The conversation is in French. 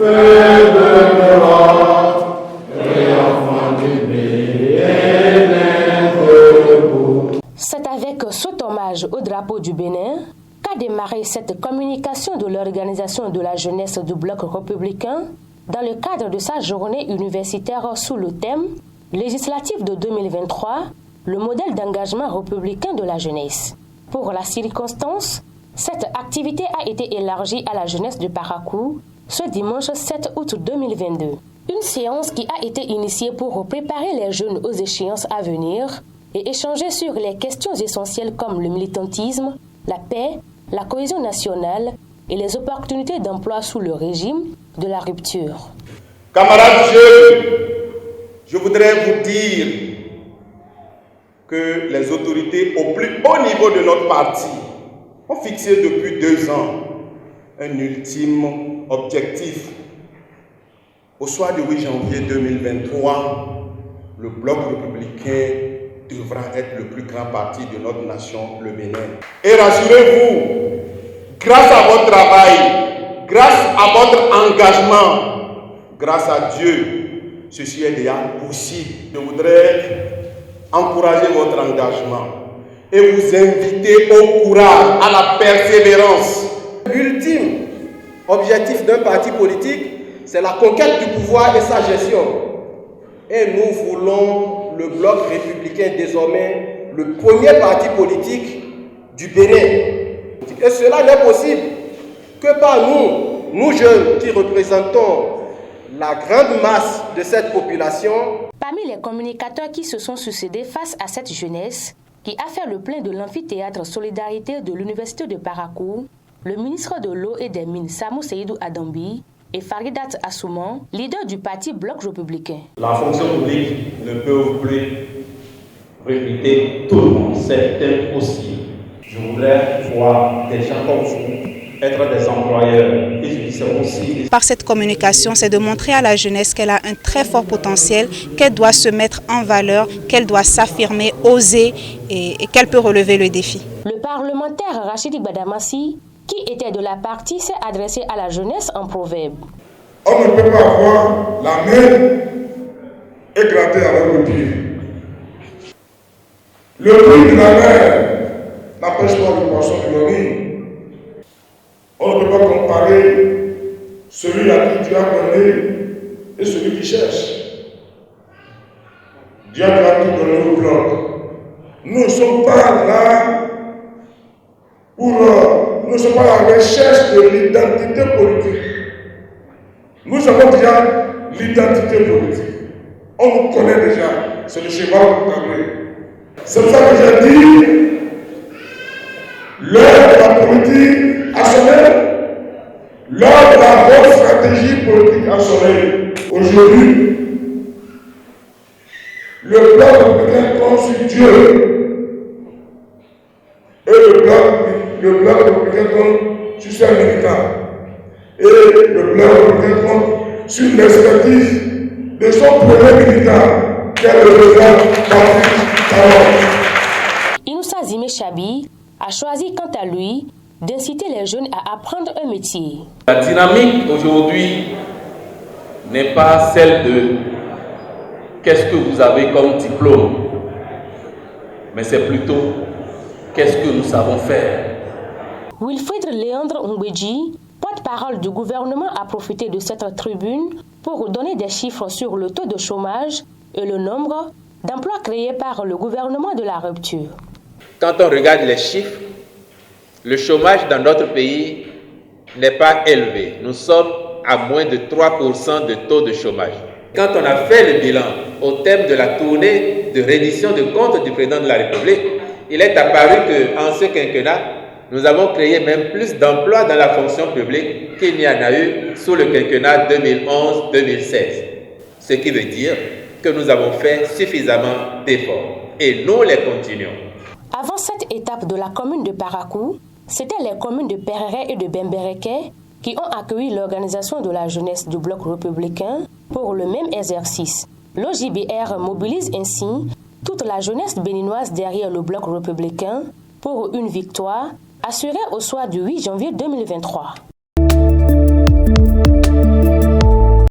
Fais de gloire et enfant du bien-être. C'est avec cet hommage au drapeau du Bénin qu'a démarré cette communication de l'Organisation de la jeunesse du Bloc républicain dans le cadre de sa journée universitaire sous le thème législatif de 2023, le modèle d'engagement républicain de la jeunesse. Pour la circonstance, cette activité a été élargie à la jeunesse de Parakou ce dimanche 7 août 2022. Une séance qui a été initiée pour préparer les jeunes aux échéances à venir et échanger sur les questions essentielles comme le militantisme, la paix, la cohésion nationale et les opportunités d'emploi sous le régime de la rupture. Camarades jeunes, je voudrais vous dire que les autorités au plus haut niveau de notre parti ont fixé depuis 2 ans un ultime objectif. Au soir du 8 janvier 2023, le Bloc républicain devra être le plus grand parti de notre nation, le Bénin. Et rassurez-vous, grâce à votre travail, grâce à votre engagement, grâce à Dieu, ceci est déjà possible. Je voudrais encourager votre engagement et vous inviter au courage, à la persévérance. L'ultime objectif d'un parti politique, c'est la conquête du pouvoir et sa gestion. Et nous voulons le Bloc républicain désormais le premier parti politique du Bénin. Et cela n'est possible que par nous jeunes qui représentons la grande masse de cette population. Parmi les communicateurs qui se sont succédés face à cette jeunesse, qui a fait le plein de l'amphithéâtre Solidarité de l'Université de Parakou, le ministre de l'Eau et des Mines Samou Seydou Adambi et Faridat Assouman, leader du parti Bloc républicain. La fonction publique ne peut plus recruter tout le monde, certains aussi. Je voudrais voir des gens comme vous être des employeurs et je aussi. Par cette communication, c'est de montrer à la jeunesse qu'elle a un très fort potentiel, qu'elle doit se mettre en valeur, qu'elle doit s'affirmer, oser et qu'elle peut relever le défi. Le parlementaire Rachidi Badamassi, qui était de la partie, s'est adressé à la jeunesse en proverbe. On ne peut pas avoir la main éclatée avec le pied. Le prix de la mer n'empêche pas le poisson de nourrir. On ne peut pas comparer celui à qui Dieu a donné et celui qui cherche. Dieu a tout donné au bloc. Nous ne sommes pas là pour... nous ne sommes pas à la recherche de l'identité politique. Nous avons déjà l'identité politique. On nous connaît déjà. C'est le cheval que vous avez. C'est pour ça que j'ai dit l'heure de la politique a sonné. L'heure de la bonne stratégie politique a sonné. Aujourd'hui, le Bloc républicain compte sur Dieu. Et le Bloc républicain compte sur ses militants. Et le Bloc républicain compte sur l'expertise de son premier militant, qui est le président Patrice Talon. Inoussa Zimé Chabi a choisi quant à lui d'inciter les jeunes à apprendre un métier. La dynamique aujourd'hui n'est pas celle de qu'est-ce que vous avez comme diplôme, mais c'est plutôt qu'est-ce que nous savons faire. Wilfried Léandre Mbedji, porte-parole du gouvernement, a profité de cette tribune pour donner des chiffres sur le taux de chômage et le nombre d'emplois créés par le gouvernement de la rupture. Quand on regarde les chiffres, le chômage dans notre pays n'est pas élevé. Nous sommes à moins de 3% de taux de chômage. Quand on a fait le bilan au thème de la tournée de reddition de comptes du président de la République, il est apparu qu'en ce quinquennat, nous avons créé même plus d'emplois dans la fonction publique qu'il n'y en a eu sous le quinquennat 2011-2016. Ce qui veut dire que nous avons fait suffisamment d'efforts et nous les continuons. Avant cette étape de la commune de Parakou, c'étaient les communes de Pereret et de Bembereke qui ont accueilli l'organisation de la jeunesse du Bloc républicain pour le même exercice. L'OJBR mobilise ainsi toute la jeunesse béninoise derrière le Bloc républicain pour une victoire assurée au soir du 8 janvier 2023.